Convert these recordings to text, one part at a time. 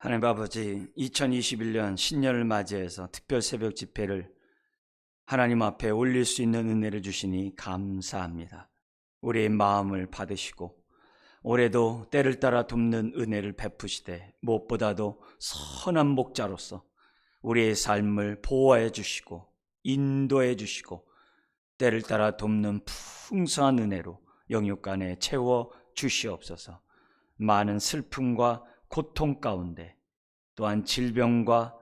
하나님 아버지, 2021년 신년을 맞이해서 특별 새벽 집회를 하나님 앞에 올릴 수 있는 은혜를 주시니 감사합니다. 우리의 마음을 받으시고 올해도 때를 따라 돕는 은혜를 베푸시되 무엇보다도 선한 목자로서 우리의 삶을 보호해 주시고 인도해 주시고 때를 따라 돕는 풍성한 은혜로 영육간에 채워 주시옵소서. 많은 슬픔과 고통 가운데, 또한 질병과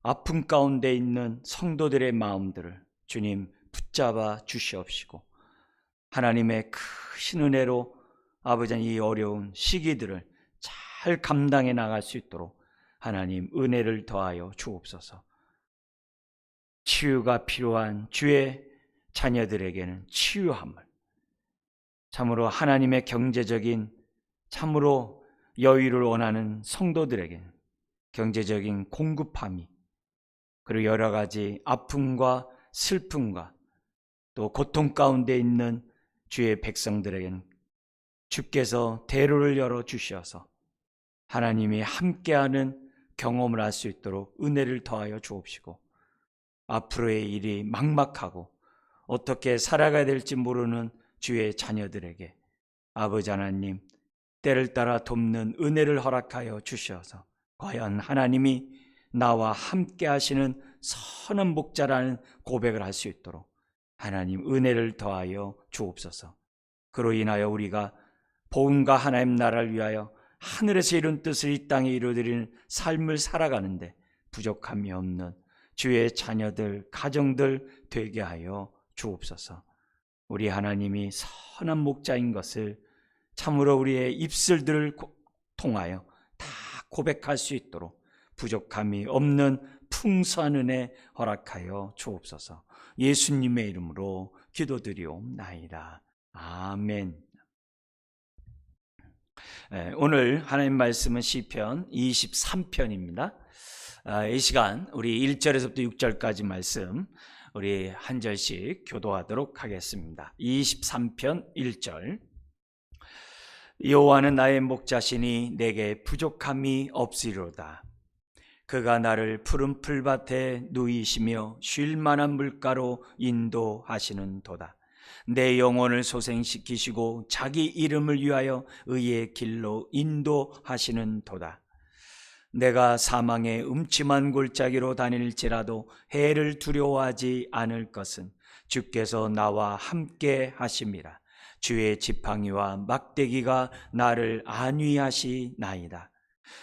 아픔 가운데 있는 성도들의 마음들을 주님 붙잡아 주시옵시고 하나님의 크신 은혜로 아버지 이 어려운 시기들을 잘 감당해 나갈 수 있도록 하나님 은혜를 더하여 주옵소서. 치유가 필요한 주의 자녀들에게는 치유함을, 참으로 하나님의 경제적인 참으로 여유를 원하는 성도들에게는 경제적인 공급함이, 그리고 여러 가지 아픔과 슬픔과 또 고통 가운데 있는 주의 백성들에게는 주께서 대로를 열어 주셔서 하나님이 함께하는 경험을 할 수 있도록 은혜를 더하여 주옵시고, 앞으로의 일이 막막하고 어떻게 살아가야 될지 모르는 주의 자녀들에게 아버지 하나님 때를 따라 돕는 은혜를 허락하여 주셔서 과연 하나님이 나와 함께 하시는 선한 목자라는 고백을 할 수 있도록 하나님 은혜를 더하여 주옵소서. 그로 인하여 우리가 복음과 하나님 나라를 위하여 하늘에서 이룬 뜻을 이 땅에 이루어드리는 삶을 살아가는데 부족함이 없는 주의 자녀들, 가정들 되게 하여 주옵소서. 우리 하나님이 선한 목자인 것을 참으로 우리의 입술들을 통하여 다 고백할 수 있도록 부족함이 없는 풍성한 은혜 허락하여 주옵소서. 예수님의 이름으로 기도드리옵나이다. 아멘. 오늘 하나님 말씀은 시편 23편입니다. 이 시간 우리 1절에서부터 6절까지 말씀 우리 한 절씩 교도하도록 하겠습니다. 23편 1절. 여호와는 나의 목자시니 내게 부족함이 없으리로다. 그가 나를 푸른 풀밭에 누이시며 쉴 만한 물가로 인도하시는 도다. 내 영혼을 소생시키시고 자기 이름을 위하여 의의 길로 인도하시는 도다. 내가 사망의 음침한 골짜기로 다닐지라도 해를 두려워하지 않을 것은 주께서 나와 함께 하심이라. 주의 지팡이와 막대기가 나를 안위하시나이다.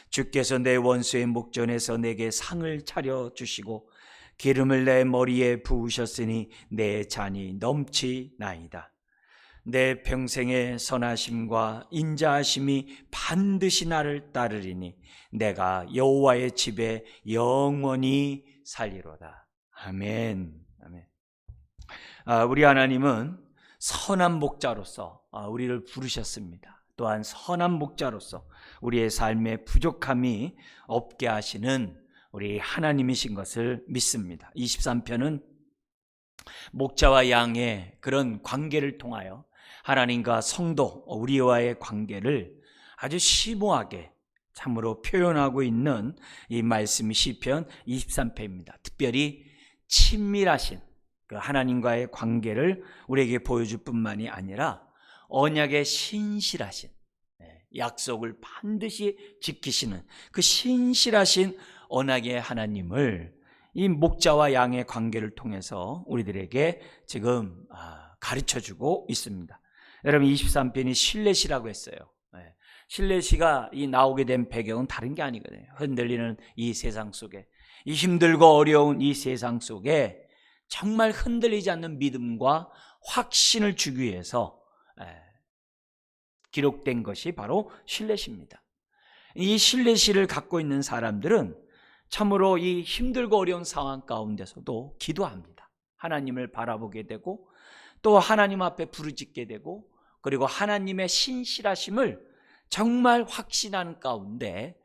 주께서 내 원수의 목전에서 내게 상을 차려주시고 기름을 내 머리에 부으셨으니 내 잔이 넘치나이다. 내 평생의 선하심과 인자하심이 반드시 나를 따르리니 내가 여호와의 집에 영원히 살리로다. 아멘. 아멘. 우리 하나님은 선한 목자로서 우리를 부르셨습니다. 또한 선한 목자로서 우리의 삶에 부족함이 없게 하시는 우리 하나님이신 것을 믿습니다. 23편은 목자와 양의 그런 관계를 통하여 하나님과 성도, 우리와의 관계를 아주 심오하게 참으로 표현하고 있는 이 말씀이 시편 23편입니다. 특별히 친밀하신 그 하나님과의 관계를 우리에게 보여줄 뿐만이 아니라 언약에 신실하신, 약속을 반드시 지키시는 그 신실하신 언약의 하나님을 이 목자와 양의 관계를 통해서 우리들에게 지금 가르쳐주고 있습니다. 여러분, 23편이 실내시라고 했어요. 실내시가 이 나오게 된 배경은 다른 게 아니거든요. 흔들리는 이 세상 속에, 이 힘들고 어려운 이 세상 속에 정말 흔들리지 않는 믿음과 확신을 주기 위해서 기록된 것이 바로 실내시입니다. 이 실내시를 갖고 있는 사람들은 참으로 이 힘들고 어려운 상황 가운데서도 기도합니다. 하나님을 바라보게 되고 또 하나님 앞에 부르짖게 되고, 그리고 하나님의 신실하심을 정말 확신하는 가운데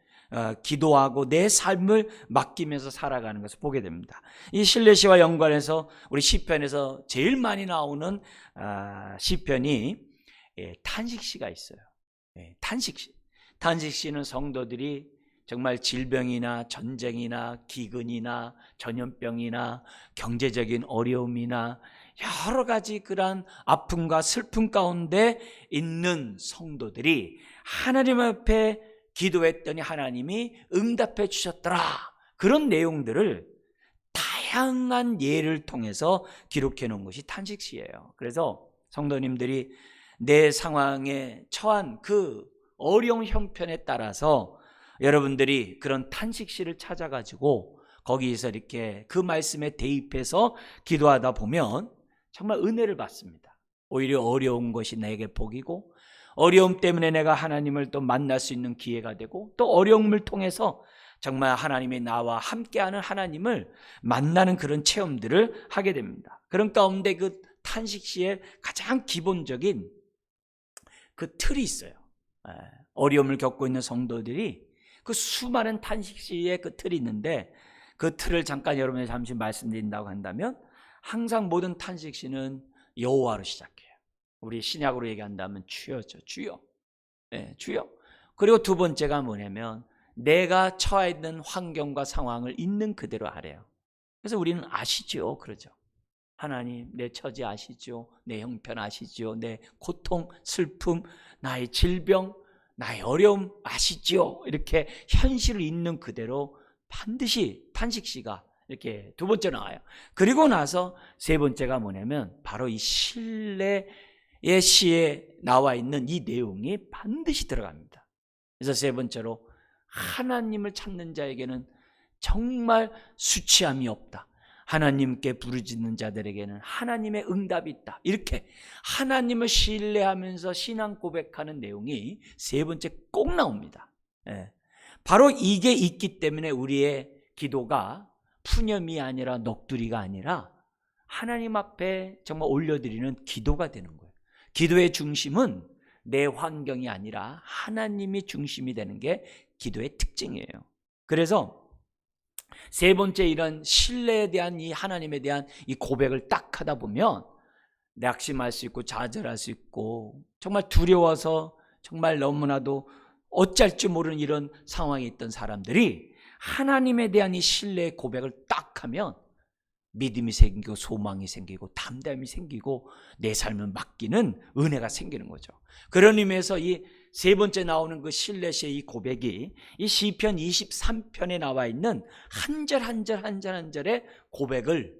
기도하고 내 삶을 맡기면서 살아가는 것을 보게 됩니다. 이 실내시와 연관해서 우리 시편에서 제일 많이 나오는 시편이 탄식시가 있어요. 탄식시. 탄식시는 성도들이 정말 질병이나 전쟁이나 기근이나 전염병이나 경제적인 어려움이나 여러 가지 그러한 아픔과 슬픔 가운데 있는 성도들이 하나님 앞에 기도했더니 하나님이 응답해 주셨더라. 그런 내용들을 다양한 예를 통해서 기록해 놓은 것이 탄식시예요. 그래서 성도님들이 내 상황에 처한 그 어려운 형편에 따라서 여러분들이 그런 탄식시를 찾아가지고 거기에서 이렇게 그 말씀에 대입해서 기도하다 보면 정말 은혜를 받습니다. 오히려 어려운 것이 내게 복이고, 어려움 때문에 내가 하나님을 또 만날 수 있는 기회가 되고, 또 어려움을 통해서 정말 하나님이 나와 함께하는 하나님을 만나는 그런 체험들을 하게 됩니다. 그런 가운데 그 탄식시의 가장 기본적인 그 틀이 있어요. 어려움을 겪고 있는 성도들이 그 수많은 탄식시의 그 틀이 있는데, 그 틀을 잠깐 여러분에게 잠시 말씀드린다고 한다면, 항상 모든 탄식시는 여호와로 시작해요. 우리 신약으로 얘기한다면 주여죠. 주여. 네, 주여. 그리고 두 번째가 뭐냐면 내가 처해 있는 환경과 상황을 있는 그대로 하래요. 그래서 우리는 아시죠? 그러죠. 하나님, 내 처지 아시죠? 내 형편 아시죠? 내 고통, 슬픔, 나의 질병, 나의 어려움 아시죠? 이렇게 현실을 있는 그대로 반드시 탄식시가 이렇게 두 번째 나와요. 그리고 나서 세 번째가 뭐냐면 바로 이 신뢰의 시에 나와 있는 이 내용이 반드시 들어갑니다. 그래서 세 번째로 하나님을 찾는 자에게는 정말 수치함이 없다. 하나님께 부르짖는 자들에게는 하나님의 응답이 있다. 이렇게 하나님을 신뢰하면서 신앙 고백하는 내용이 세 번째 꼭 나옵니다. 바로 이게 있기 때문에 우리의 기도가 푸념이 아니라 넋두리가 아니라 하나님 앞에 정말 올려드리는 기도가 되는 거예요. 기도의 중심은 내 환경이 아니라 하나님이 중심이 되는 게 기도의 특징이에요. 그래서 세 번째 이런 신뢰에 대한 이 하나님에 대한 이 고백을 딱 하다 보면 낙심할 수 있고 좌절할 수 있고 정말 두려워서 정말 너무나도 어쩔 줄 모르는 이런 상황에 있던 사람들이 하나님에 대한 이 신뢰의 고백을 딱 하면 믿음이 생기고 소망이 생기고 담대함이 생기고 내 삶을 맡기는 은혜가 생기는 거죠. 그런 의미에서 이 세 번째 나오는 그 신뢰시의 이 고백이 이 시편 23편에 나와 있는 한 절 한 절 한 절 한 절의 고백을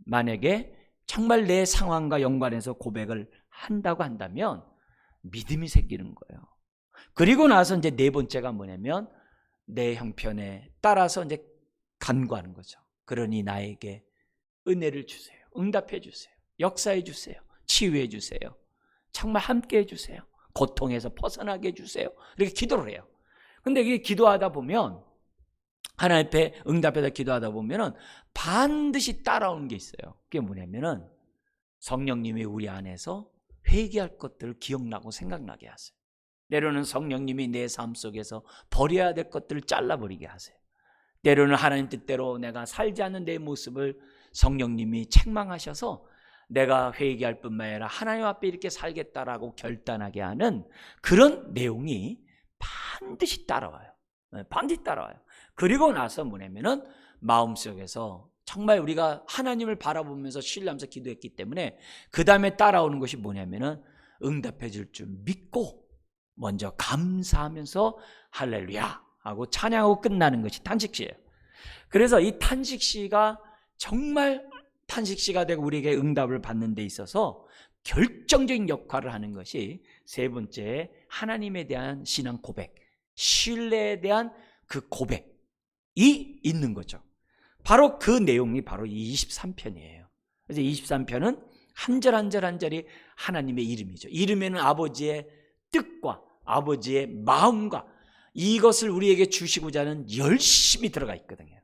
만약에 정말 내 상황과 연관해서 고백을 한다고 한다면 믿음이 생기는 거예요. 그리고 나서 이제 네 번째가 뭐냐면 내 형편에 따라서 이제 간구하는 거죠. 그러니 나에게 은혜를 주세요. 응답해 주세요. 역사해 주세요. 치유해 주세요. 정말 함께 해 주세요. 고통에서 벗어나게 해 주세요. 이렇게 기도를 해요. 근데 이게 기도하다 보면 하나님 앞에 응답해서 기도하다 보면은 반드시 따라오는 게 있어요. 그게 뭐냐면은 성령님이 우리 안에서 회개할 것들을 기억나고 생각나게 하세요. 때로는 성령님이 내 삶 속에서 버려야 될 것들을 잘라버리게 하세요. 때로는 하나님 뜻대로 내가 살지 않는 내 모습을 성령님이 책망하셔서 내가 회개할 뿐만 아니라 하나님 앞에 이렇게 살겠다라고 결단하게 하는 그런 내용이 반드시 따라와요. 반드시 따라와요. 그리고 나서 뭐냐면은 마음속에서 정말 우리가 하나님을 바라보면서 신뢰하면서 기도했기 때문에 그 다음에 따라오는 것이 뭐냐면은 응답해 줄 줄 믿고 먼저 감사하면서 할렐루야 하고 찬양하고 끝나는 것이 탄식시예요. 그래서 이 탄식시가 정말 탄식시가 되고 우리에게 응답을 받는 데 있어서 결정적인 역할을 하는 것이 세 번째 하나님에 대한 신앙 고백, 신뢰에 대한 그 고백이 있는 거죠. 바로 그 내용이 바로 23편이에요. 그래서 23편은 한 절 한 절 한 절이 하나님의 이름이죠. 이름에는 아버지의 뜻과 아버지의 마음과 이것을 우리에게 주시고자 하는 열심이 들어가 있거든요.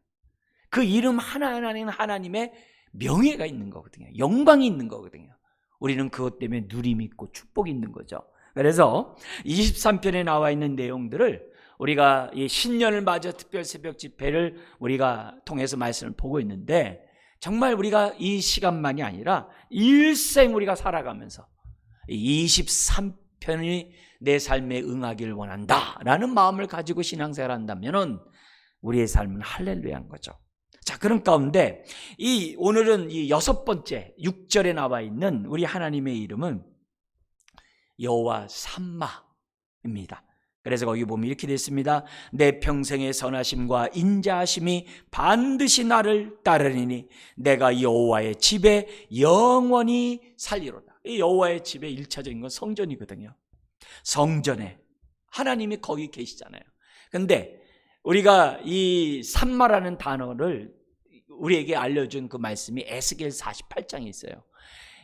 그 이름 하나하나는 하나님의 명예가 있는 거거든요. 영광이 있는 거거든요. 우리는 그것 때문에 누림이 있고 축복이 있는 거죠. 그래서 23편에 나와 있는 내용들을 우리가 이 신년을 맞아 특별 새벽 집회를 우리가 통해서 말씀을 보고 있는데 정말 우리가 이 시간만이 아니라 일생 우리가 살아가면서 23 편히 내 삶에 응하기를 원한다라는 마음을 가지고 신앙생활을 한다면은 우리의 삶은 할렐루야인 거죠. 자, 그런 가운데 오늘은 이 6번째 6절에 나와 있는 우리 하나님의 이름은 여호와 삼마입니다. 그래서 거기 보면 이렇게 되어 있습니다. 내 평생의 선하심과 인자하심이 반드시 나를 따르리니 내가 여호와의 집에 영원히 살리로다. 이 여호와의 집의 1차적인 건 성전이거든요. 성전에 하나님이 거기 계시잖아요. 근데 우리가 이 삼마라는 단어를 우리에게 알려준 그 말씀이 에스겔 48장에 있어요.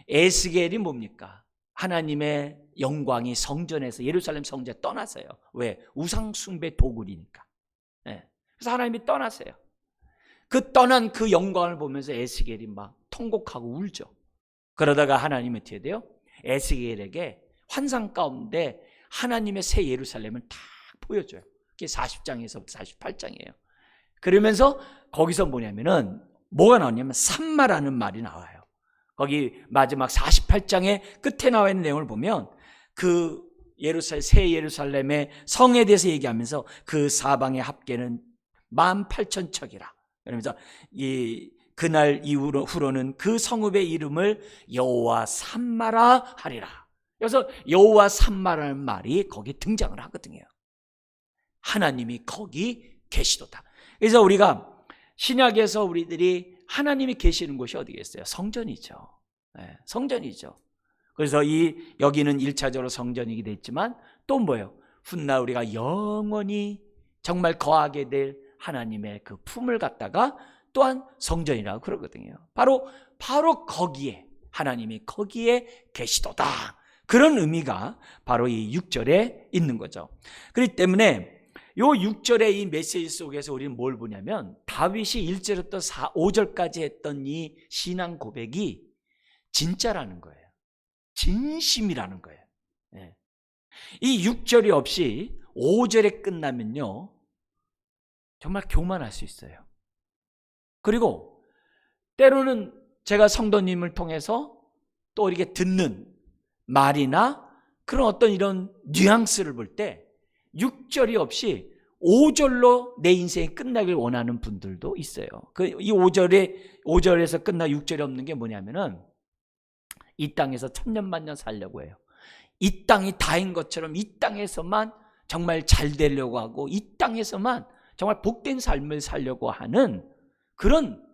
에스겔이 뭡니까? 하나님의 영광이 성전에서 예루살렘 성전에 떠나세요. 왜? 우상 숭배 도굴이니까. 네. 그래서 하나님이 떠나세요. 그 떠난 그 영광을 보면서 에스겔이 막 통곡하고 울죠. 그러다가 하나님이 어떻게 돼요? 에스겔에게 환상 가운데 하나님의 새 예루살렘을 딱 보여줘요. 그게 40장에서부터 48장이에요. 그러면서 거기서 뭐냐면은 뭐가 나오냐면 삼마라는 말이 나와요. 거기 마지막 48장의 끝에 나와 있는 내용을 보면 그 새 예루살렘의 성에 대해서 얘기하면서 그 사방의 합계는 18,000척이라. 그러면서 그날 후로는 그 성읍의 이름을 여호와 삼마라 하리라. 그래서 여호와 삼마라는 말이 거기에 등장을 하거든요. 하나님이 거기 계시도다. 그래서 우리가 신약에서 우리들이 하나님이 계시는 곳이 어디겠어요? 성전이죠. 네, 성전이죠. 그래서 여기는 1차적으로 성전이기도 했지만 또 뭐예요? 훗날 우리가 영원히 정말 거하게 될 하나님의 그 품을 갖다가 또한 성전이라고 그러거든요. 바로 거기에 하나님이 거기에 계시도다. 그런 의미가 바로 이 6절에 있는 거죠. 그렇기 때문에 요 6절의 이 메시지 속에서 우리는 뭘 보냐면 다윗이 1절부터 5절까지 했던 이 신앙 고백이 진짜라는 거예요. 진심이라는 거예요. 네. 이 6절이 없이 5절에 끝나면요 정말 교만할 수 있어요. 그리고 때로는 제가 성도님을 통해서 또 이렇게 듣는 말이나 그런 어떤 이런 뉘앙스를 볼 때 6절이 없이 5절로 내 인생이 끝나길 원하는 분들도 있어요. 이 5절에서 끝나 6절이 없는 게 뭐냐면은 이 땅에서 천년만년 살려고 해요. 이 땅이 다인 것처럼 이 땅에서만 정말 잘 되려고 하고 이 땅에서만 정말 복된 삶을 살려고 하는 그런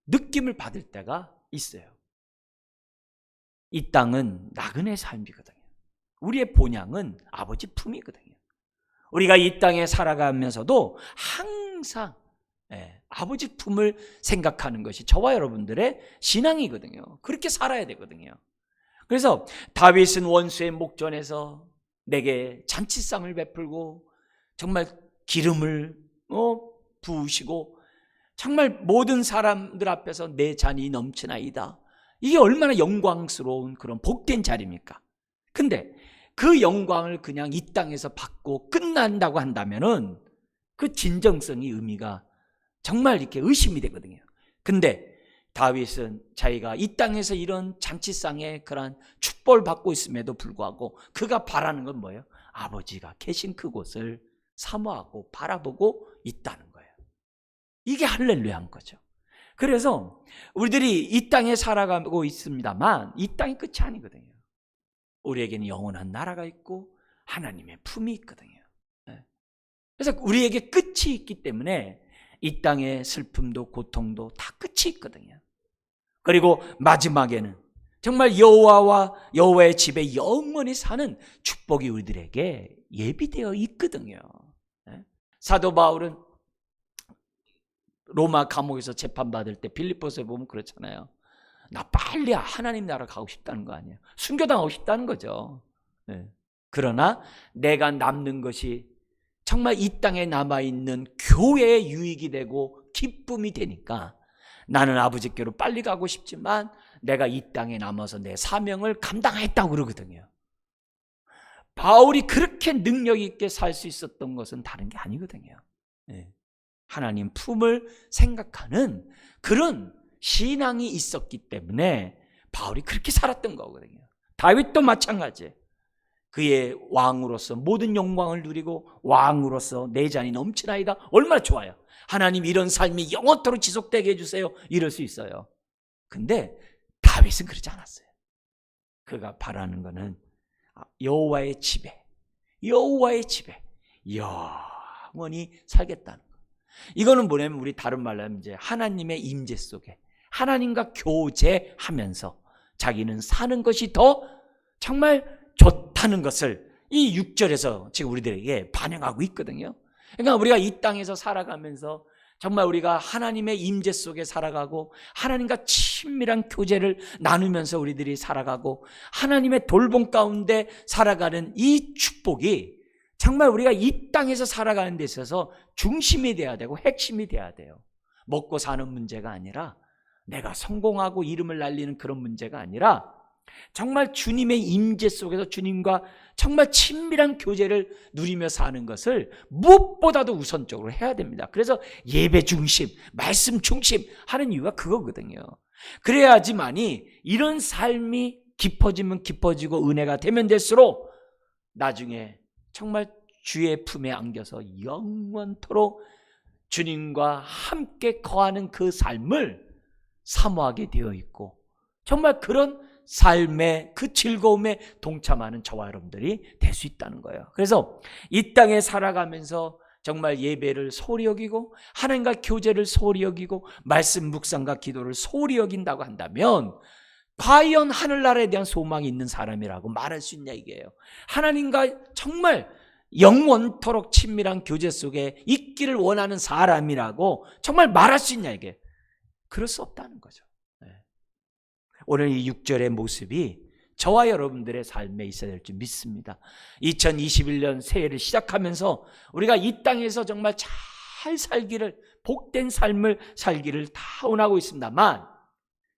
느낌을 받을 때가 있어요. 이 땅은 나그네 삶이거든요. 우리의 본향은 아버지 품이거든요. 우리가 이 땅에 살아가면서도 항상 아버지 품을 생각하는 것이 저와 여러분들의 신앙이거든요. 그렇게 살아야 되거든요. 그래서 다윗은 원수의 목전에서 내게 잔치상을 베풀고 정말 기름을 부으시고 정말 모든 사람들 앞에서 내 잔이 넘치나이다. 이게 얼마나 영광스러운 그런 복된 자리입니까? 근데 그 영광을 그냥 이 땅에서 받고 끝난다고 한다면은 그 진정성이 의미가 정말 이렇게 의심이 되거든요. 근데 다윗은 자기가 이 땅에서 이런 잔치상의 그런 축복을 받고 있음에도 불구하고 그가 바라는 건 뭐예요? 아버지가 계신 그곳을 사모하고 바라보고 있다는 거예요. 이게 할렐루야인 거죠. 그래서 우리들이 이 땅에 살아가고 있습니다만 이 땅이 끝이 아니거든요. 우리에게는 영원한 나라가 있고 하나님의 품이 있거든요. 그래서 우리에게 끝이 있기 때문에 이 땅의 슬픔도 고통도 다 끝이 있거든요. 그리고 마지막에는 정말 여호와의 집에 영원히 사는 축복이 우리들에게 예비되어 있거든요. 사도 바울은 로마 감옥에서 재판받을 때 빌립보서에 보면 그렇잖아요. 나 빨리 하나님 나라 가고 싶다는 거 아니에요. 순교당하고 싶다는 거죠. 그러나 내가 남는 것이 정말 이 땅에 남아있는 교회의 유익이 되고 기쁨이 되니까 나는 아버지께로 빨리 가고 싶지만 내가 이 땅에 남아서 내 사명을 감당했다고 그러거든요. 바울이 그렇게 능력 있게 살 수 있었던 것은 다른 게 아니거든요. 하나님 품을 생각하는 그런 신앙이 있었기 때문에 바울이 그렇게 살았던 거거든요. 다윗도 마찬가지예요. 그의 왕으로서 모든 영광을 누리고 왕으로서 내 잔이 넘치나이다. 얼마나 좋아요. 하나님 이런 삶이 영원토록 지속되게 해주세요. 이럴 수 있어요. 근데 다윗은 그러지 않았어요. 그가 바라는 것은 여호와의 집에 영원히 살겠다는 것. 이거는 뭐냐면 우리 다른 말로 하면 이제 하나님의 임재 속에 하나님과 교제하면서 자기는 사는 것이 더 정말 좋다는 것을 이 6절에서 지금 우리들에게 반영하고 있거든요. 그러니까 우리가 이 땅에서 살아가면서 정말 우리가 하나님의 임재 속에 살아가고 하나님과 친밀한 교제를 나누면서 우리들이 살아가고 하나님의 돌봄 가운데 살아가는 이 축복이 정말 우리가 이 땅에서 살아가는 데 있어서 중심이 돼야 되고 핵심이 돼야 돼요. 먹고 사는 문제가 아니라 내가 성공하고 이름을 날리는 그런 문제가 아니라 정말 주님의 임재 속에서 주님과 정말 친밀한 교제를 누리며 사는 것을 무엇보다도 우선적으로 해야 됩니다. 그래서 예배 중심, 말씀 중심 하는 이유가 그거거든요. 그래야지만이 이런 삶이 깊어지면 깊어지고 은혜가 되면 될수록 나중에 정말 주의 품에 안겨서 영원토록 주님과 함께 거하는 그 삶을 사모하게 되어 있고 정말 그런 삶의 그 즐거움에 동참하는 저와 여러분들이 될 수 있다는 거예요. 그래서 이 땅에 살아가면서 정말 예배를 소홀히 여기고 하나님과 교제를 소홀히 여기고 말씀 묵상과 기도를 소홀히 여긴다고 한다면 과연 하늘나라에 대한 소망이 있는 사람이라고 말할 수 있냐 이게요. 하나님과 정말 영원토록 친밀한 교제 속에 있기를 원하는 사람이라고 정말 말할 수 있냐 이게. 그럴 수 없다는 거죠. 오늘 이 6절의 모습이 저와 여러분들의 삶에 있어야 될 줄 믿습니다. 2021년 새해를 시작하면서 우리가 이 땅에서 정말 잘 살기를, 복된 삶을 살기를 다 원하고 있습니다만,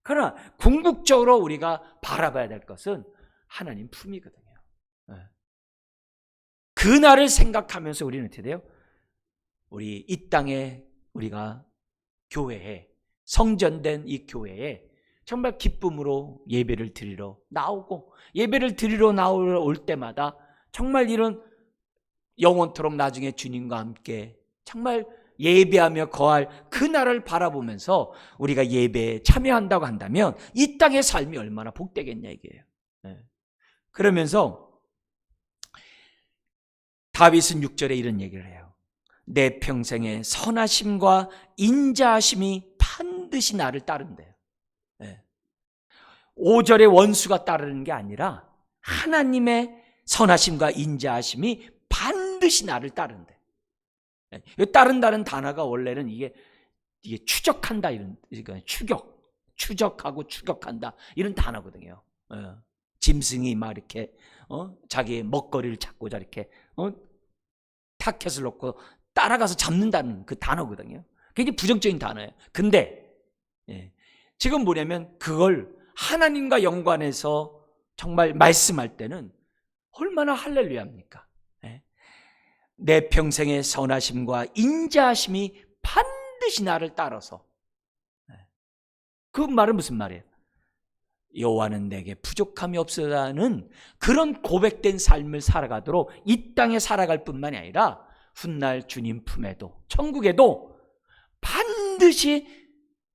그러나 궁극적으로 우리가 바라봐야 될 것은 하나님 품이거든요. 그날을 생각하면서 우리는 어떻게 돼요? 우리 이 땅에 우리가 교회에, 성전된 이 교회에 정말 기쁨으로 예배를 드리러 나오고 예배를 드리러 나올 때마다 정말 이런 영원토록 나중에 주님과 함께 정말 예배하며 거할 그날을 바라보면서 우리가 예배에 참여한다고 한다면 이 땅의 삶이 얼마나 복되겠냐 이게요. 그러면서 다윗은 6절에 이런 얘기를 해요. 내 평생의 선하심과 인자하심이 반드시 나를 따른대요. 5절의 원수가 따르는 게 아니라 하나님의 선하심과 인자하심이 반드시 나를 따른대. 따른다는 단어가 원래는 이게 추적한다 이런, 그러니까 추적하고 추격한다 이런 단어거든요. 짐승이 막 이렇게 자기의 먹거리를 찾고자 이렇게 타켓을 놓고 따라가서 잡는다는 그 단어거든요. 굉장히 부정적인 단어예요. 근데 지금 뭐냐면 그걸 하나님과 연관해서 정말 말씀할 때는 얼마나 할렐루야입니까? 내 평생의 선하심과 인자하심이 반드시 나를 따라서. 그 말은 무슨 말이에요? 여호와는 내게 부족함이 없으라는 그런 고백된 삶을 살아가도록 이 땅에 살아갈 뿐만이 아니라 훗날 주님 품에도 천국에도 반드시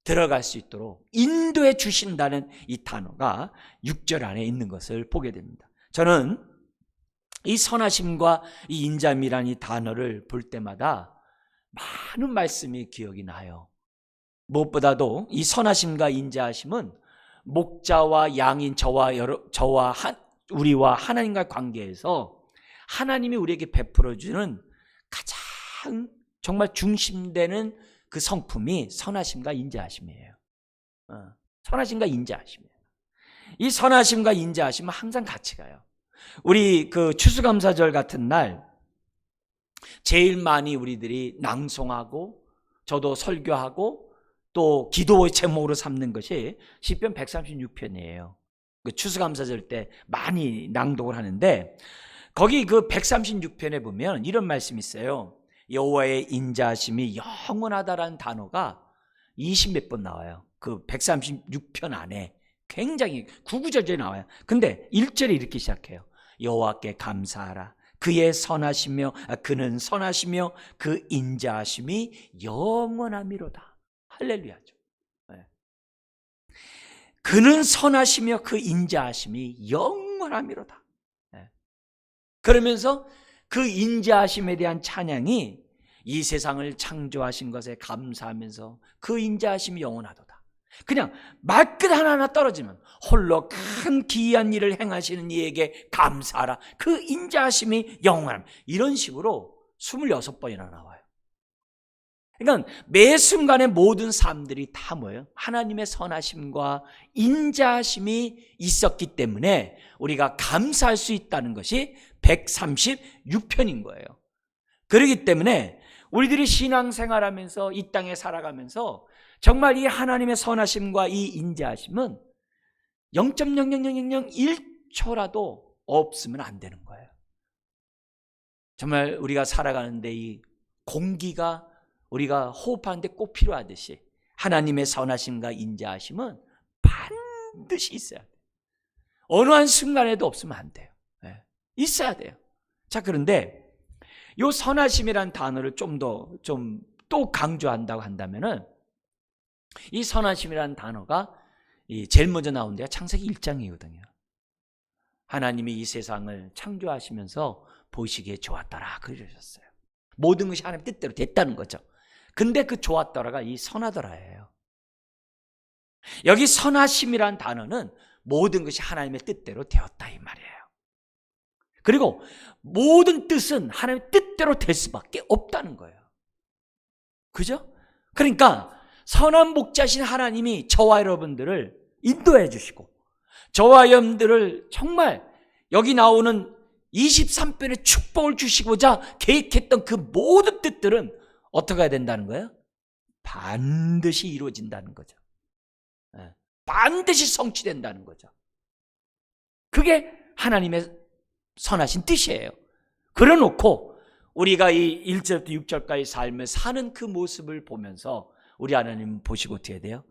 들어갈 수 있도록 인도해 주신다는 이 단어가 6절 안에 있는 것을 보게 됩니다. 저는 이 선하심과 이 인자함이라는 이 단어를 볼 때마다 많은 말씀이 기억이 나요. 무엇보다도 이 선하심과 인자하심은 목자와 양인 우리와 하나님과의 관계에서 하나님이 우리에게 베풀어주는 가장 정말 중심되는 그 성품이 선하심과 인자하심이에요. 선하심과 인자하심이에요. 이 선하심과 인자하심은 항상 같이 가요. 우리 그 추수감사절 같은 날 제일 많이 우리들이 낭송하고 저도 설교하고 또 기도의 제목으로 삼는 것이 시편 136편이에요. 그 추수감사절 때 많이 낭독을 하는데 거기 그 136편에 보면 이런 말씀이 있어요. 여호와의 인자하심이 영원하다라는 단어가 20몇 번 나와요. 그 136편 안에 굉장히 구구절절히 나와요. 근데 1절에 이렇게 시작해요. 여호와께 감사하라. 그의 선하시며 그는 선하시며 그 인자하심이 영원하미로다. 할렐루야죠. 그는 선하시며 그 인자하심이 영원하미로다. 그러면서 그 인자하심에 대한 찬양이 이 세상을 창조하신 것에 감사하면서 그 인자하심이 영원하도다. 그냥 말끝 하나하나 떨어지면 홀로 큰 기이한 일을 행하시는 이에게 감사하라. 그 인자하심이 영원함. 이런 식으로 26번이나 나와요. 그러니까 매 순간의 모든 삶들이 다 뭐예요? 하나님의 선하심과 인자하심이 있었기 때문에 우리가 감사할 수 있다는 것이 136편인 거예요. 그렇기 때문에 우리들이 신앙생활하면서 이 땅에 살아가면서 정말 이 하나님의 선하심과 이 인자하심은 0.00001초라도 없으면 안 되는 거예요. 정말 우리가 살아가는데 이 공기가 우리가 호흡하는데 꼭 필요하듯이 하나님의 선하심과 인자하심은 반드시 있어야 돼요. 어느 한 순간에도 없으면 안 돼요. 있어야 돼요. 자, 그런데 이 선하심이라는 단어를 좀 또 강조한다고 한다면은 이 선하심이라는 단어가 제일 먼저 나온 데가 창세기 1장이거든요. 하나님이 이 세상을 창조하시면서 보시기에 좋았더라 그러셨어요. 모든 것이 하나님 뜻대로 됐다는 거죠. 근데 그 좋았더라가 이 선하더라예요. 여기 선하심이란 단어는 모든 것이 하나님의 뜻대로 되었다 이 말이에요. 그리고 모든 뜻은 하나님의 뜻대로 될 수밖에 없다는 거예요. 그죠? 그러니까 선한 목자신 하나님이 저와 여러분들을 인도해 주시고 저와 여러분들을 정말 여기 나오는 23편의 축복을 주시고자 계획했던 그 모든 뜻들은 어떻게 해야 된다는 거예요? 반드시 이루어진다는 거죠. 반드시 성취된다는 거죠. 그게 하나님의 선하신 뜻이에요. 그래놓고 우리가 이 1절부터 6절까지 삶을 사는 그 모습을 보면서 우리 하나님 보시고 어떻게 해야 돼요?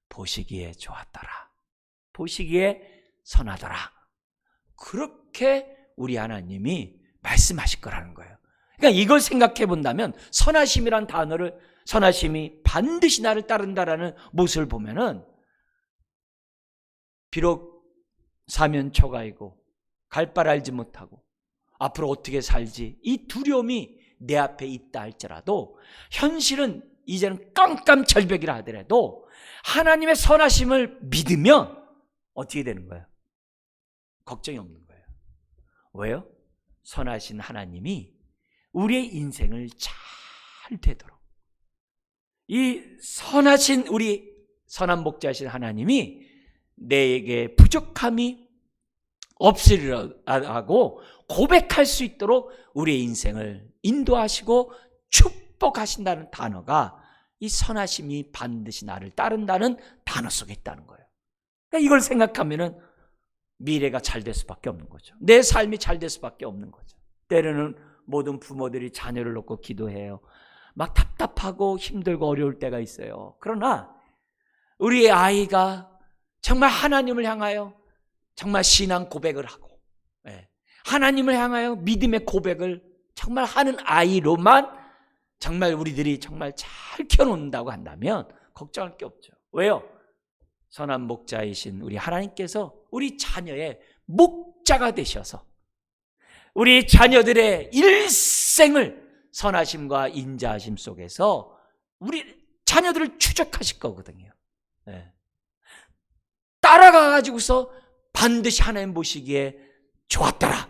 보시기에 좋았더라. 보시기에 선하더라. 그렇게 우리 하나님이 말씀하실 거라는 거예요. 그러니까 이걸 생각해 본다면 선하심이란 단어를 선하심이 반드시 나를 따른다라는 모습을 보면은 비록 사면초가이고 갈 바를 알지 못하고 앞으로 어떻게 살지 이 두려움이 내 앞에 있다 할지라도 현실은 이제는 깜깜절벽이라 하더라도 하나님의 선하심을 믿으면 어떻게 되는 거예요? 걱정이 없는 거예요. 왜요? 선하신 하나님이 우리의 인생을 잘 되도록 이 선하신 우리 선한 목자이신 하나님이 내게 부족함이 없으리라 하고 고백할 수 있도록 우리의 인생을 인도하시고 축복하신다는 단어가 이 선하심이 반드시 나를 따른다는 단어 속에 있다는 거예요. 그러니까 이걸 생각하면은 미래가 잘 될 수밖에 없는 거죠. 내 삶이 잘 될 수밖에 없는 거죠. 때로는 모든 부모들이 자녀를 놓고 기도해요. 막 답답하고 힘들고 어려울 때가 있어요. 그러나 우리의 아이가 정말 하나님을 향하여 정말 신앙 고백을 하고 하나님을 향하여 믿음의 고백을 정말 하는 아이로만 정말 우리들이 정말 잘 키워놓는다고 한다면 걱정할 게 없죠. 왜요? 선한 목자이신 우리 하나님께서 우리 자녀의 목자가 되셔서 우리 자녀들의 일생을 선하심과 인자하심 속에서 우리 자녀들을 추적하실 거거든요. 따라가가지고서 반드시 하나님 보시기에 좋았더라,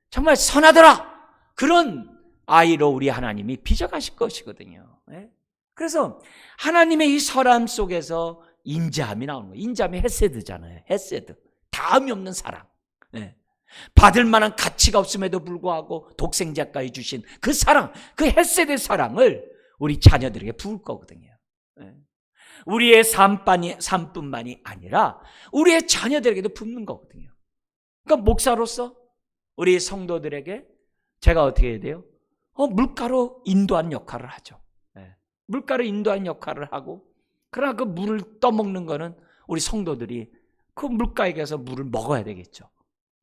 정말 선하더라, 그런 아이로 우리 하나님이 빚어가실 것이거든요. 그래서 하나님의 이 선함 속에서 인자함이 나오는 거예요. 인자함이 헤세드잖아요. 헤세드, 다음이 없는 사랑. 받을 만한 가치가 없음에도 불구하고 독생자까지 주신 그 사랑, 그 헤세드의 사랑을 우리 자녀들에게 부을 거거든요. 우리의 삶뿐만이 아니라 우리의 자녀들에게도 붓는 거거든요. 그러니까 목사로서 우리 성도들에게 제가 어떻게 해야 돼요? 물가로 인도하는 역할을 하죠. 물가로 인도하는 역할을 하고, 그러나 그 물을 떠먹는 거는 우리 성도들이 그 물가에 가서 물을 먹어야 되겠죠.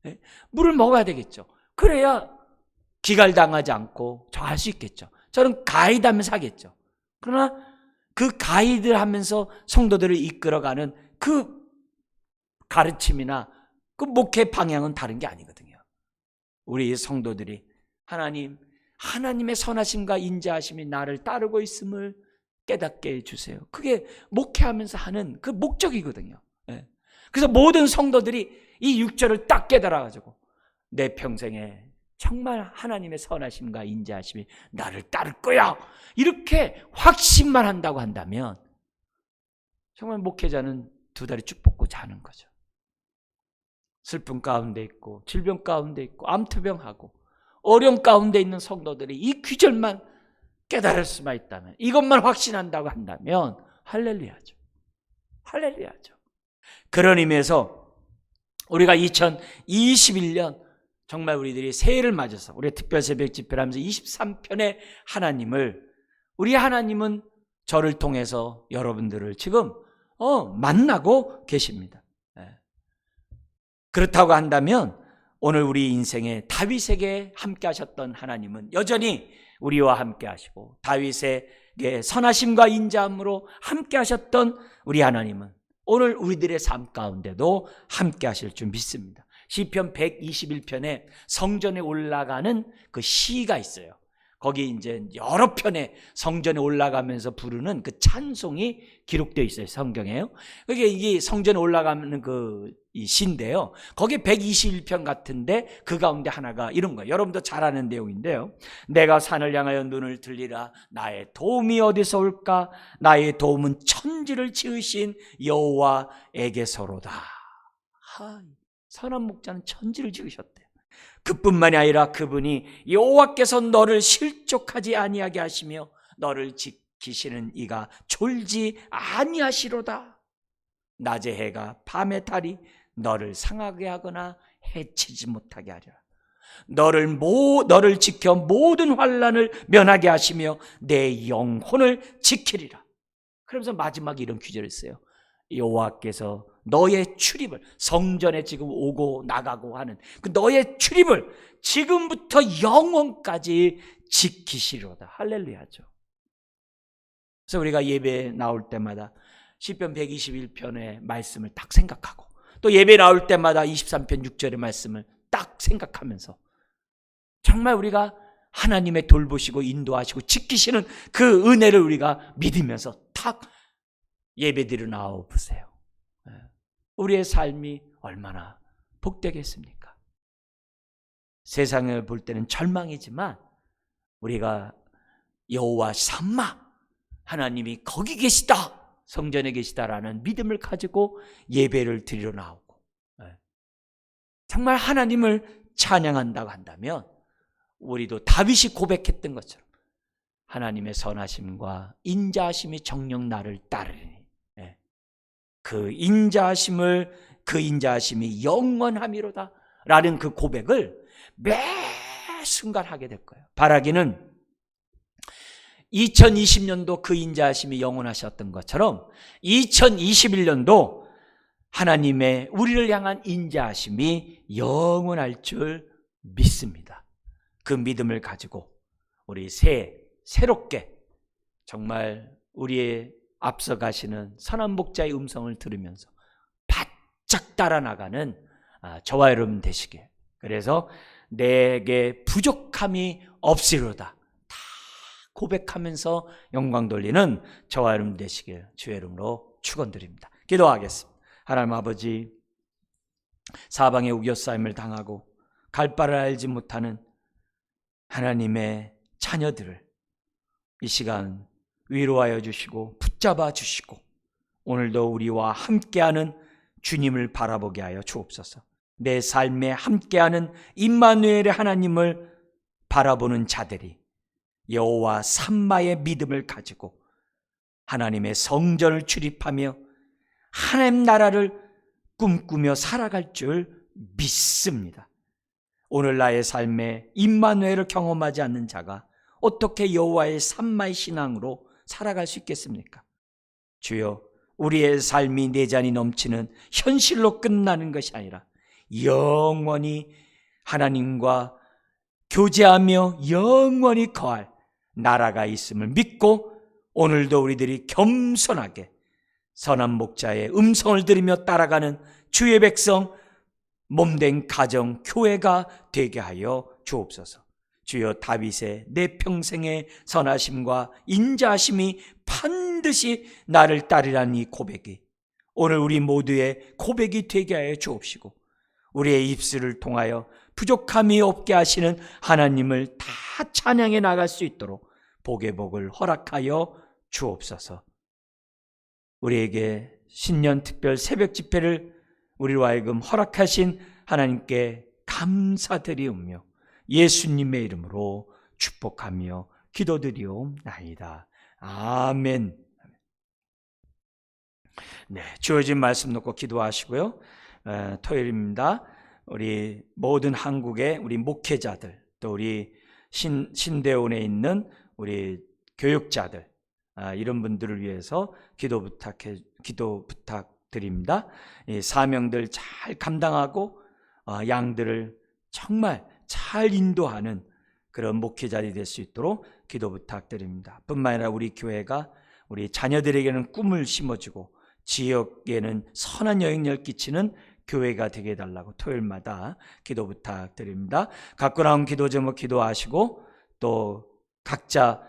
예? 물을 먹어야 되겠죠. 그래야 기갈당하지 않고 저 할 수 있겠죠. 저는 가이드 하면서 하겠죠. 그러나 그 가이드 하면서 성도들을 이끌어가는 그 가르침이나 그 목회 방향은 다른 게 아니거든요. 우리 성도들이 하나님의 선하심과 인자하심이 나를 따르고 있음을 깨닫게 해주세요. 그게 목회하면서 하는 그 목적이거든요. 예. 그래서 모든 성도들이 이 6절을 딱 깨달아가지고 내 평생에 정말 하나님의 선하심과 인자하심이 나를 따를 거야, 이렇게 확신만 한다고 한다면 정말 목회자는 두 다리 쭉 뻗고 자는 거죠. 슬픔 가운데 있고 질병 가운데 있고 암투병하고 어려움 가운데 있는 성도들이 이 귀절만 깨달을 수만 있다면, 이것만 확신한다고 한다면 할렐루야죠. 할렐루야죠. 그런 의미에서 우리가 2021년 정말 우리들이 새해를 맞아서 우리 특별 새벽 집회를 하면서 23편의 우리 하나님은 저를 통해서 여러분들을 지금 만나고 계십니다. 그렇다고 한다면 오늘 우리 인생에 다윗에게 함께 하셨던 하나님은 여전히 우리와 함께 하시고, 다윗에게 선하심과 인자함으로 함께 하셨던 우리 하나님은 오늘 우리들의 삶 가운데도 함께 하실 줄 믿습니다. 시편 121편에 성전에 올라가는 그 시가 있어요. 거기 이제 여러 편의 성전에 올라가면서 부르는 그 찬송이 기록되어 있어요. 성경에요. 그게 이게 성전에 올라가는 이 시인데요. 거기 121편 같은데 그 가운데 하나가 이런 거예요. 여러분도 잘 아는 내용인데요. 내가 산을 향하여 눈을 들리라. 나의 도움이 어디서 올까? 나의 도움은 천지를 지으신 여호와에게서로다. 선한 목자는 천지를 지으셨대요. 그뿐만이 아니라 그분이 여호와께서 너를 실족하지 아니하게 하시며 너를 지키시는 이가 졸지 아니하시로다. 낮의 해가 밤의 달이 너를 상하게 하거나 해치지 못하게 하리라. 너를 지켜 모든 환난을 면하게 하시며 내 영혼을 지키리라. 그러면서 마지막에 이런 구절을 써요. 여호와께서 너의 출입을, 성전에 지금 오고 나가고 하는 그 너의 출입을 지금부터 영원까지 지키시리로다. 할렐루야죠. 그래서 우리가 예배에 나올 때마다 시편 121편의 말씀을 딱 생각하고, 또 예배 나올 때마다 23편 6절의 말씀을 딱 생각하면서 정말 우리가 하나님의 돌보시고 인도하시고 지키시는 그 은혜를 우리가 믿으면서 탁 예배드려 나와 보세요. 우리의 삶이 얼마나 복되겠습니까? 세상을 볼 때는 절망이지만 우리가 여호와 삼마, 하나님이 거기 계시다, 성전에 계시다라는 믿음을 가지고 예배를 드리러 나오고, 정말 하나님을 찬양한다고 한다면 우리도 다윗이 고백했던 것처럼 하나님의 선하심과 인자하심이 정녕 나를 따르니 그 인자하심이 영원함이로다 라는 그 고백을 매 순간 하게 될 거예요. 바라기는 2020년도 그 인자하심이 영원하셨던 것처럼 2021년도 하나님의 우리를 향한 인자하심이 영원할 줄 믿습니다. 그 믿음을 가지고 우리 새롭게 정말 우리의 앞서가시는 선한 목자의 음성을 들으면서 바짝 따라 나가는 저와 여러분 되시길. 그래서 내게 부족함이 없으리로다 다 고백하면서 영광 돌리는 저와 여러분 되시길 주의 이름으로 축원드립니다. 기도하겠습니다. 하나님 아버지, 사방에 우겨싸임을 당하고 갈 바를 알지 못하는 하나님의 자녀들을 이 시간 위로하여 주시고 붙잡아 주시고 오늘도 우리와 함께하는 주님을 바라보게 하여 주옵소서. 내 삶에 함께하는 임마누엘의 하나님을 바라보는 자들이 여호와 삼마의 믿음을 가지고 하나님의 성전을 출입하며 하나님 나라를 꿈꾸며 살아갈 줄 믿습니다. 오늘 나의 삶에 임마누엘을 경험하지 않는 자가 어떻게 여호와의 삼마의 신앙으로 살아갈 수 있겠습니까? 주여, 우리의 삶이 내잔이 넘치는 현실로 끝나는 것이 아니라 영원히 하나님과 교제하며 영원히 거할 나라가 있음을 믿고 오늘도 우리들이 겸손하게 선한 목자의 음성을 들으며 따라가는 주의 백성 몸된 가정 교회가 되게 하여 주옵소서. 주여, 다윗의 내 평생의 선하심과 인자하심이 반드시 나를 따르라는 이 고백이 오늘 우리 모두의 고백이 되게 하여 주옵시고, 우리의 입술을 통하여 부족함이 없게 하시는 하나님을 다 찬양해 나갈 수 있도록 복의 복을 허락하여 주옵소서. 우리에게 신년 특별 새벽 집회를 우리로 하여금 허락하신 하나님께 감사드리오며 예수님의 이름으로 축복하며 기도드리옵나이다. 아멘. 네, 주어진 말씀 놓고 기도하시고요. 토요일입니다. 우리 모든 한국의 우리 목회자들, 또 우리 신대원에 있는 우리 교육자들, 이런 분들을 위해서 기도 부탁드립니다. 이 사명들 잘 감당하고 양들을 정말 잘 인도하는 그런 목회자들이 될 수 있도록 기도 부탁드립니다. 뿐만 아니라 우리 교회가 우리 자녀들에게는 꿈을 심어주고 지역에는 선한 영향력을 끼치는 교회가 되게 해달라고 토요일마다 기도 부탁드립니다. 갖고 나온 기도 제목 기도하시고 또 각자